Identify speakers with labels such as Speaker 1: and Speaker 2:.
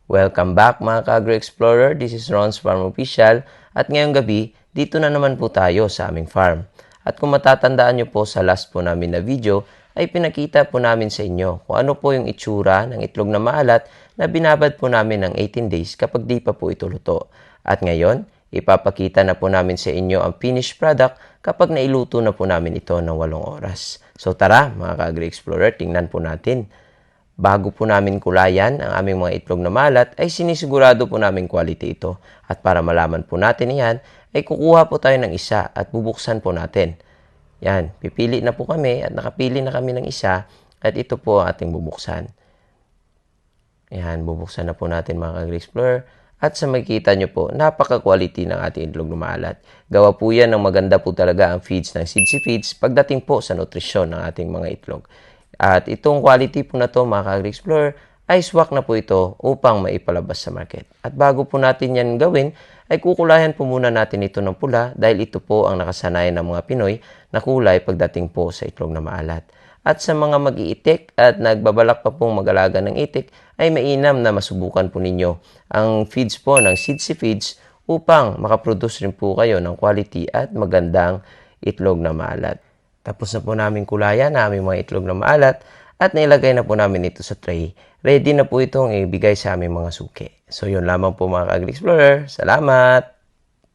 Speaker 1: Welcome back mga ka-Agri-Explorer, this is Ron's Farm Official at ngayong gabi, dito na naman po tayo sa aming farm. At kung matatandaan nyo po sa last po namin na video, ay pinakita po namin sa inyo kung ano po yung itsura ng itlog na maalat na binabad po namin ng 18 days kapag di pa po ito luto. At ngayon, ipapakita na po namin sa inyo ang finished product kapag nailuto na po namin ito ng 8 oras. So tara mga ka-Agri-Explorer, tingnan po natin. Bago po namin kulayan ang aming mga itlog na malat, ay sinisigurado po namin quality ito. At para malaman po natin yan, ay kukuha po tayo ng isa at bubuksan po natin. Yan, pipili na po kami at nakapili na kami ng isa at ito po ang ating bubuksan. Yan, bubuksan na po natin mga ka-Agri-Explorer. At sa makikita nyo po, napaka-quality ng ating itlog na maalat. Gawa po yan ng maganda po talaga ang feeds ng Seedsi Feeds pagdating po sa nutrisyon ng ating mga itlog. At itong quality po na to mga ka-Agri-Explorer ay swak na po ito upang maipalabas sa market. At bago po natin yan gawin, ay kukulayan po muna natin ito ng pula dahil ito po ang nakasanayan ng mga Pinoy na kulay pagdating po sa itlog na maalat. At sa mga mag-iitik at nagbabalak pa pong mag-alaga ng itik, ay mainam na masubukan po ninyo ang feeds po ng Seedsi Feeds upang makaproduce rin po kayo ng quality at magandang itlog na maalat. Tapos na po namin kulayan na aming mga itlog na maalat at nailagay na po namin ito sa tray. Ready na po itong ibigay sa aming mga suki. So yun lamang po mga ka-Agri-Explorer. Salamat!